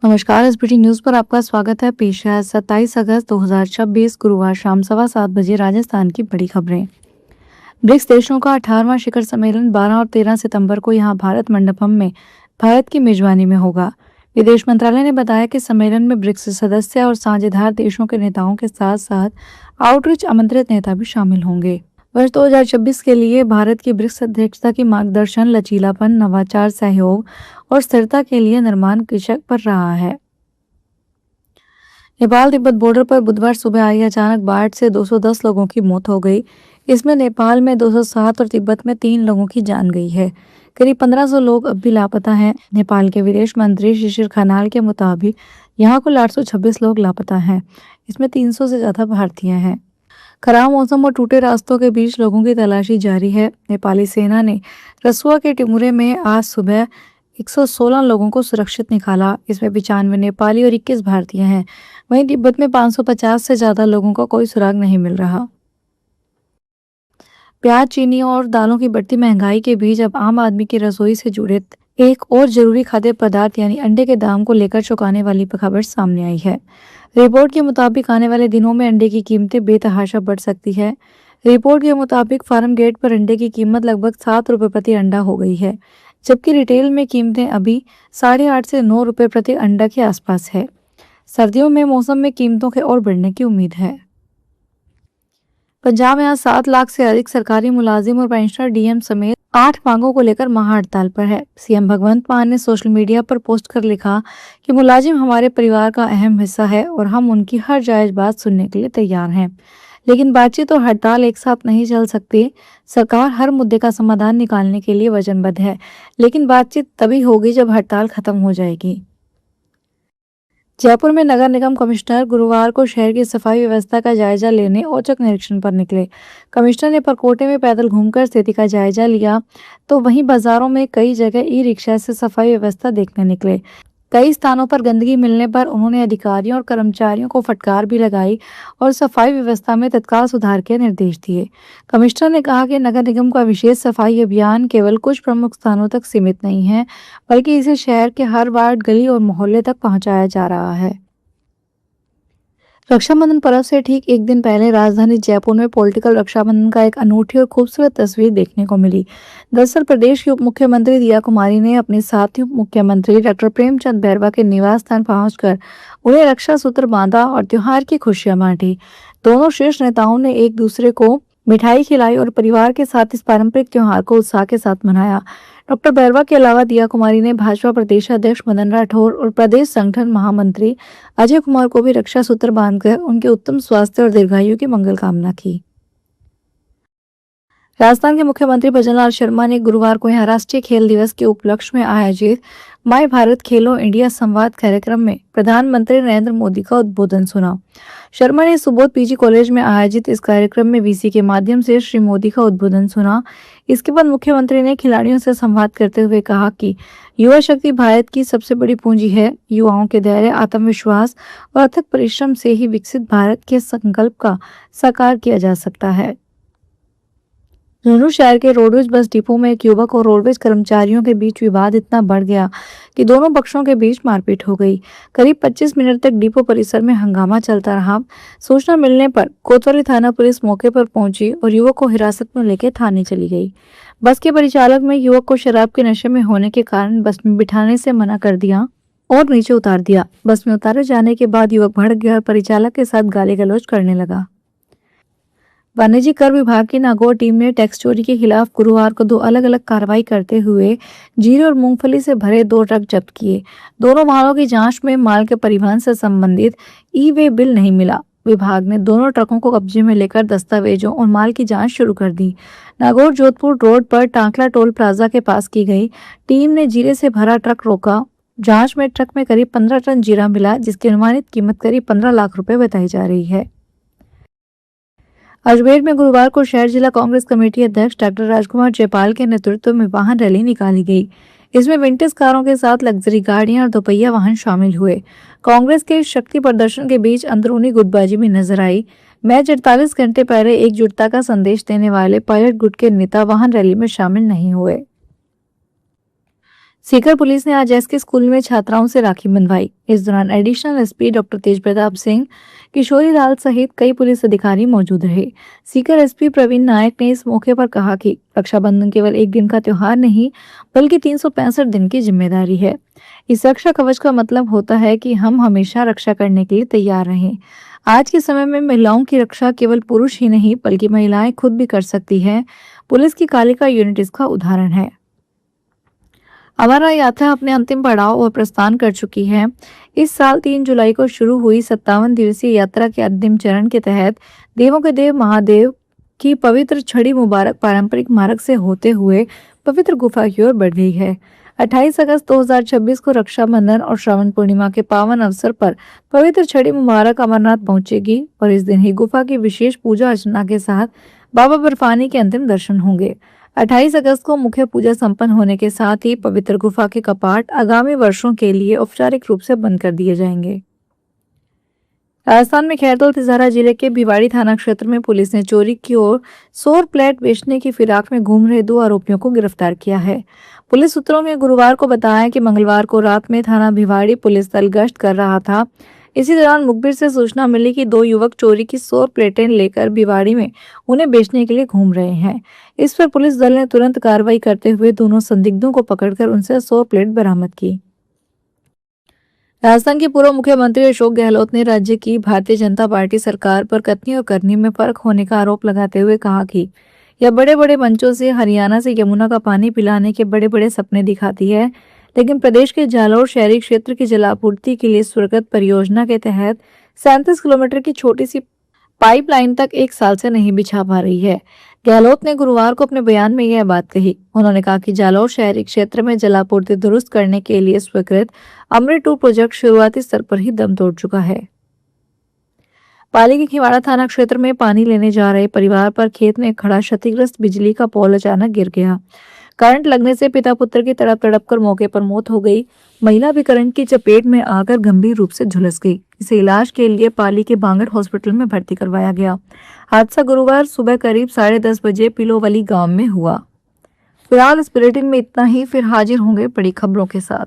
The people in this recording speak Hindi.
नमस्कार। एसबीटी न्यूज पर आपका स्वागत है। पेश है 27 अगस्त 2026 गुरुवार शाम 7:15 राजस्थान की बड़ी खबरें। ब्रिक्स देशों का 18वां शिखर सम्मेलन 12 और 13 सितंबर को यहां भारत मंडपम में भारत की मेजबानी में होगा। विदेश मंत्रालय ने बताया कि सम्मेलन में ब्रिक्स सदस्य और साझेदार देशों के नेताओं के साथ साथ आउटरीच आमंत्रित नेता भी शामिल होंगे। वर्ष 2026 के लिए भारत की ब्रिक्स अध्यक्षता की मार्गदर्शन, लचीलापन, नवाचार, सहयोग और स्थिरता के लिए निर्माण शीर्षक पर रहा है। नेपाल तिब्बत बॉर्डर पर बुधवार सुबह आई अचानक बाढ़ से 210 लोगों की मौत हो गई। इसमें नेपाल में 207 और तिब्बत में 3 लोगों की जान गई है। करीब 1500 लोग अब भी लापता हैं। नेपाल के विदेश मंत्री शिशिर खनाल के मुताबिक यहाँ कुल 826 लोग लापता हैं। इसमें 300 से ज्यादा भारतीय हैं। खराब मौसम और टूटे रास्तों के बीच लोगों की तलाशी जारी है। नेपाली सेना ने रसुआ के टिमुरे में आज सुबह 116 लोगों को सुरक्षित निकाला। इसमें 95 नेपाली और 21 भारतीय हैं। वहीं तिब्बत में 550 से ज्यादा लोगों का कोई सुराग नहीं मिल रहा। प्याज, चीनी और दालों की बढ़ती महंगाई के बीच अब आम आदमी की रसोई से जुड़े एक और जरूरी खाद्य पदार्थ यानी अंडे के दाम को लेकर चौंकाने वाली खबर सामने आई है। रिपोर्ट के मुताबिक आने वाले दिनों में अंडे की कीमतें बेतहाशा बढ़ सकती है। रिपोर्ट के मुताबिक फार्म गेट पर अंडे की कीमत लगभग 7 रुपये प्रति अंडा हो गई है, जबकि रिटेल में कीमतें अभी 8.5 से 9 रुपये प्रति अंडा के आसपास है। सर्दियों में मौसम में कीमतों के और बढ़ने की उम्मीद है। पंजाब में आज 7 लाख से अधिक सरकारी मुलाजिम और पेंशनर डीएम समेत 8 मांगों को लेकर महाहड़ताल पर है। सीएम भगवंत मान ने सोशल मीडिया पर पोस्ट कर लिखा कि मुलाजिम हमारे परिवार का अहम हिस्सा है और हम उनकी हर जायज बात सुनने के लिए तैयार हैं, लेकिन बातचीत और हड़ताल एक साथ नहीं चल सकती। सरकार हर मुद्दे का समाधान निकालने के लिए वचनबद्ध है, लेकिन बातचीत तभी होगी जब हड़ताल खत्म हो जाएगी। जयपुर में नगर निगम कमिश्नर गुरुवार को शहर की सफाई व्यवस्था का जायजा लेने औचक निरीक्षण पर निकले। कमिश्नर ने परकोटे में पैदल घूमकर स्थिति का जायजा लिया, तो वहीं बाजारों में कई जगह ई रिक्शा से सफाई व्यवस्था देखने निकले। कई स्थानों पर गंदगी मिलने पर उन्होंने अधिकारियों और कर्मचारियों को फटकार भी लगाई और सफाई व्यवस्था में तत्काल सुधार के निर्देश दिए। कमिश्नर ने कहा कि नगर निगम का विशेष सफाई अभियान केवल कुछ प्रमुख स्थानों तक सीमित नहीं है, बल्कि इसे शहर के हर वार्ड, गली और मोहल्ले तक पहुंचाया जा रहा है। रक्षाबंधन पर्व से ठीक एक दिन पहले राजधानी जयपुर में पॉलिटिकल रक्षाबंधन का एक अनूठी और खूबसूरत तस्वीर देखने को मिली। दरअसल प्रदेश की उप मुख्यमंत्री दिया कुमारी ने अपने साथी उप मुख्यमंत्री डॉक्टर प्रेमचंद बैरवा के निवास स्थान पहुंचकर उन्हें रक्षा सूत्र बांधा और त्योहार की खुशियां बांटी। दोनों शीर्ष नेताओं ने एक दूसरे को मिठाई खिलाई और परिवार के साथ इस पारंपरिक त्योहार को उत्साह के साथ मनाया। डॉक्टर बैरवा के अलावा दिया कुमारी ने भाजपा प्रदेश अध्यक्ष मदन राठौर और प्रदेश संगठन महामंत्री अजय कुमार को भी रक्षा सूत्र बांधकर उनके उत्तम स्वास्थ्य और दीर्घायु की मंगल कामना की। राजस्थान के मुख्यमंत्री भजनलाल शर्मा ने गुरुवार को यहाँ राष्ट्रीय खेल दिवस के उपलक्ष्य में आयोजित माय भारत खेलो इंडिया संवाद कार्यक्रम में प्रधानमंत्री नरेंद्र मोदी का उद्बोधन सुना। शर्मा ने सुबोध पीजी कॉलेज में आयोजित इस कार्यक्रम में वीसी के माध्यम से श्री मोदी का उद्बोधन सुना। इसके बाद मुख्यमंत्री ने खिलाड़ियों से संवाद करते हुए कहा कि युवा शक्ति भारत की सबसे बड़ी पूंजी है। युवाओं के धैर्य, आत्मविश्वास और अथक परिश्रम से ही विकसित भारत के संकल्प का साकार किया जा सकता है। झुंझुनू शहर के रोडवेज बस डिपो में एक युवक और रोडवेज कर्मचारियों के बीच विवाद इतना बढ़ गया कि दोनों पक्षों के बीच मारपीट हो गई। करीब 25 मिनट तक डिपो परिसर में हंगामा चलता रहा। सूचना मिलने पर कोतवाली थाना पुलिस मौके पर पहुंची और युवक को हिरासत में लेकर थाने चली गई। बस के परिचालक में युवक को शराब के नशे में होने के कारण बस में बिठाने से मना कर दिया और नीचे उतार दिया। बस में उतारे जाने के बाद युवक भड़क गया और परिचालक के साथ गाली गलौज करने लगा। वाणिज्य कर विभाग की नागौर टीम ने टैक्स चोरी के खिलाफ गुरुवार को 2 अलग अलग कार्रवाई करते हुए जीरे और मूंगफली से भरे 2 ट्रक जब्त किए। दोनों वाहनों की जांच में माल के परिवहन से संबंधित ई-वे बिल नहीं मिला। विभाग ने दोनों ट्रकों को कब्जे में लेकर दस्तावेजों और माल की जांच शुरू कर दी। नागौर जोधपुर रोड पर टांकला टोल प्लाजा के पास की गई टीम ने जीरे से भरा ट्रक रोका। जांच में ट्रक में करीब 15 टन जीरा मिला, जिसकी अनुमानित कीमत करीब 15 लाख रुपए बताई जा रही है। अजमेर में गुरुवार को शहर जिला कांग्रेस कमेटी अध्यक्ष डॉक्टर राजकुमार जयपाल के नेतृत्व में वाहन रैली निकाली गई। इसमें विंटेज कारों के साथ लग्जरी गाड़ियां और दोपहिया वाहन शामिल हुए। कांग्रेस के शक्ति प्रदर्शन के बीच अंदरूनी गुटबाजी भी नजर आई। मैच 48 घंटे पहले एकजुटता का संदेश देने वाले पायलट गुट के नेता वाहन रैली में शामिल नहीं हुए। सीकर पुलिस ने आज एसके स्कूल में छात्राओं से राखी बंधवाई। इस दौरान एडिशनल एसपी डॉक्टर तेज प्रताप सिंह, किशोरी लाल सहित कई पुलिस अधिकारी मौजूद रहे। सीकर एसपी प्रवीण नायक ने इस मौके पर कहा कि रक्षाबंधन केवल एक दिन का त्योहार नहीं, बल्कि 365 दिन की जिम्मेदारी है। इस रक्षा कवच का मतलब होता है कि हम हमेशा रक्षा करने के लिए तैयार रहें। आज के समय में महिलाओं की रक्षा केवल पुरुष ही नहीं, बल्कि महिलाएं खुद भी कर सकती हैं। पुलिस की कालिका यूनिट इसका उदाहरण है। अमरनाथ यात्रा अपने अंतिम पड़ाव और प्रस्थान कर चुकी है। इस साल 3 जुलाई को शुरू हुई 57 दिवसीय यात्रा के अंतिम चरण के तहत देवों के देव महादेव की पवित्र छड़ी मुबारक पारंपरिक मार्ग से होते हुए पवित्र गुफा की ओर बढ़ रही है। 28 अगस्त 2026 को रक्षाबंधन और श्रावण पूर्णिमा के पावन अवसर पर पवित्र छड़ी मुबारक अमरनाथ पहुंचेगी और इस दिन ही गुफा की विशेष पूजा अर्चना के साथ बाबा बर्फानी के अंतिम दर्शन होंगे। 28 अगस्त को मुख्य पूजा संपन्न होने के साथ ही पवित्र गुफा के कपाट आगामी वर्षों के लिए औपचारिक रूप से बंद कर दिए जाएंगे। राजस्थान में खैरदोल तिजारा जिले के भिवाड़ी थाना क्षेत्र में पुलिस ने चोरी की ओर सौर प्लेट बेचने की फिराक में घूम रहे 2 आरोपियों को गिरफ्तार किया है। पुलिस सूत्रों ने गुरुवार को बताया कि मंगलवार को रात में थाना भिवाड़ी पुलिस दल गश्त कर रहा था। इसी दौरान मुखबिर से सूचना मिली कि 2 युवक चोरी की सौर प्लेटें लेकर भिवाड़ी में उन्हें बेचने के लिए घूम रहे हैं। इस पर पुलिस दल ने तुरंत कार्रवाई करते हुए दोनों संदिग्धों को पकड़कर उनसे 100 प्लेट बरामद की। राजस्थान के पूर्व मुख्यमंत्री अशोक गहलोत ने राज्य की भारतीय जनता पार्टी सरकार पर कथनी और करनी में फर्क होने का आरोप लगाते हुए कहा कि यह बड़े बड़े मंचों से हरियाणा से यमुना का पानी पिलाने के बड़े बड़े सपने दिखाती है, लेकिन प्रदेश के जालौर शहरी क्षेत्र की जलापूर्ति के लिए स्वीकृत परियोजना के तहत 37 किलोमीटर की छोटी सी पाइपलाइन तक 1 साल से नहीं बिछा पा रही है। गहलोत ने गुरुवार को अपने बयान में यह बात कही। उन्होंने कहा कि जालौर शहरी क्षेत्र में जलापूर्ति दुरुस्त करने के लिए स्वीकृत अमृत 2 प्रोजेक्ट शुरुआती स्तर पर ही दम तोड़ चुका है। पाली के खिवाड़ा थाना क्षेत्र में पानी लेने जा रहे परिवार पर खेत में खड़ा क्षतिग्रस्त बिजली का पोल अचानक गिर गया। करंट लगने से पिता पुत्र की तड़प कर मौके पर मौत हो गई। महिला भी करंट की चपेट में आकर गंभीर रूप से झुलस गई। इसे इलाज के लिए पाली के बांगड़ हॉस्पिटल में भर्ती करवाया गया। हादसा गुरुवार सुबह करीब 10:30 बजे पिलोवली गांव में हुआ। फिलहाल इस बुलेटिन में इतना ही। फिर हाजिर होंगे बड़ी खबरों के साथ।